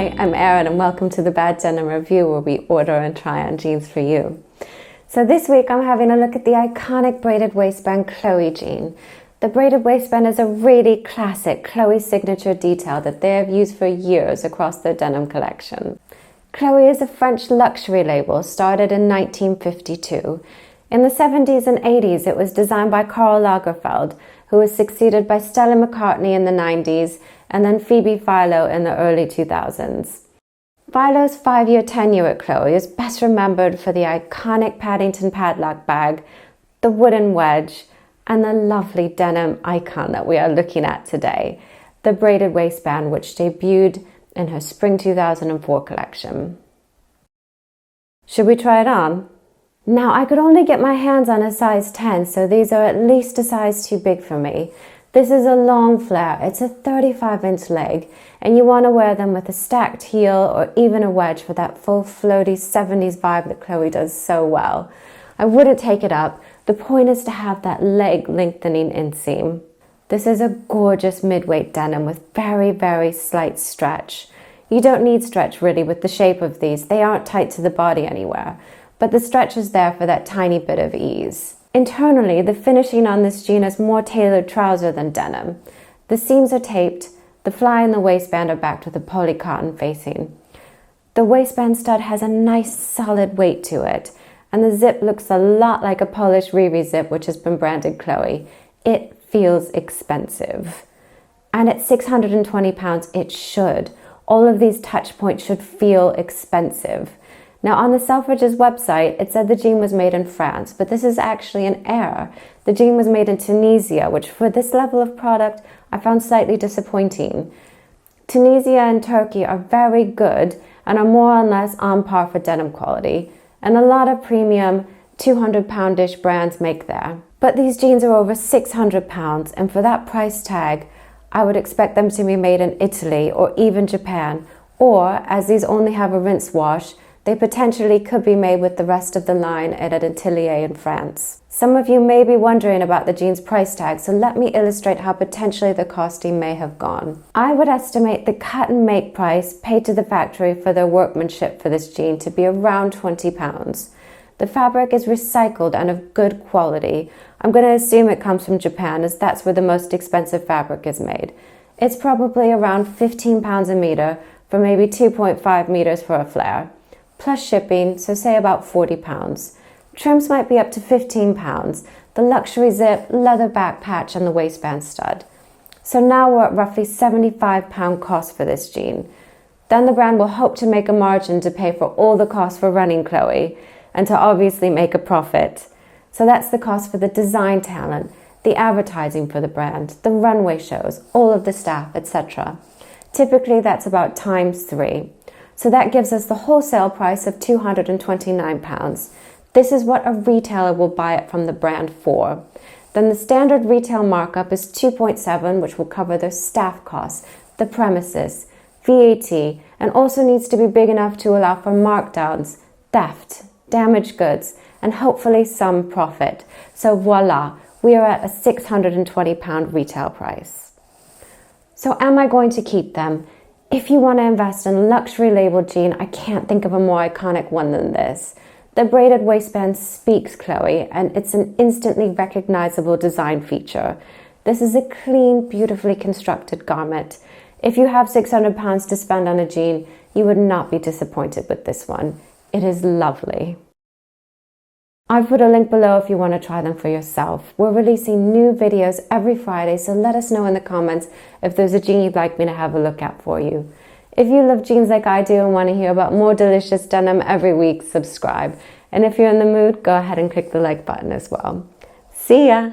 Hi, I'm Erin and welcome to the Bad Denim Review, where we order and try on jeans for you. So this week I'm having a look at the iconic braided waistband Chloe jean. The braided waistband is a really classic Chloe signature detail that they have used for years across their denim collection. Chloe is a French luxury label started in 1952. In the 70s and 80s it was designed by Karl Lagerfeld, who was succeeded by Stella McCartney in the 90s and then Phoebe Philo in the early 2000s. Philo's 5-year tenure at Chloe is best remembered for the iconic Paddington padlock bag, the wooden wedge, and the lovely denim icon that we are looking at today, the braided waistband, which debuted in her spring 2004 collection. Should we try it on? Now, I could only get my hands on a size 10, so these are at least a size too big for me. This is a long flare, it's a 35-inch leg, and you want to wear them with a stacked heel or even a wedge for that full floaty 70s vibe that Chloe does so well. I wouldn't take it up. The point is to have that leg lengthening inseam. This is a gorgeous mid-weight denim with very, very slight stretch. You don't need stretch really with the shape of these. They aren't tight to the body anywhere, but the stretch is there for that tiny bit of ease. Internally, the finishing on this jean is more tailored trouser than denim. The seams are taped, the fly and the waistband are backed with a poly cotton facing. The waistband stud has a nice solid weight to it, and the zip looks a lot like a Polish Riri zip, which has been branded Chloe. It feels expensive. And at £620, it should. All of these touch points should feel expensive. Now, on the Selfridges website, it said the jean was made in France, but this is actually an error. The jean was made in Tunisia, which for this level of product, I found slightly disappointing. Tunisia and Turkey are very good and are more or less on par for denim quality, and a lot of premium 200-pound-ish brands make there. But these jeans are over £600, and for that price tag, I would expect them to be made in Italy or even Japan, or, as these only have a rinse wash, they potentially could be made with the rest of the line at an atelier in France. Some of you may be wondering about the jean's price tag, so let me illustrate how potentially the costing may have gone. I would estimate the cut and make price paid to the factory for their workmanship for this jean to be around £20. The fabric is recycled and of good quality. I'm going to assume it comes from Japan, as that's where the most expensive fabric is made. It's probably around £15 a meter for maybe 2.5 meters for a flare, plus shipping, so say about £40. Trims might be up to £15, the luxury zip, leather back patch, and the waistband stud. So now we're at roughly £75 cost for this jean. Then the brand will hope to make a margin to pay for all the costs for running Chloe, and to obviously make a profit. So that's the cost for the design talent, the advertising for the brand, the runway shows, all of the staff, etc. Typically that's about ×3. So that gives us the wholesale price of £229. This is what a retailer will buy it from the brand for. Then the standard retail markup is 2.7, which will cover their staff costs, the premises, VAT, and also needs to be big enough to allow for markdowns, theft, damaged goods, and hopefully some profit. So voila, we are at a £620 retail price. So am I going to keep them? If you want to invest in a luxury label jean, I can't think of a more iconic one than this. The braided waistband speaks Chloe, and it's an instantly recognizable design feature. This is a clean, beautifully constructed garment. If you have £600 to spend on a jean, you would not be disappointed with this one. It is lovely. I've put a link below if you want to try them for yourself. We're releasing new videos every Friday, so let us know in the comments if there's a jean you'd like me to have a look at for you. If you love jeans like I do and want to hear about more delicious denim every week, subscribe. And if you're in the mood, go ahead and click the like button as well. See ya!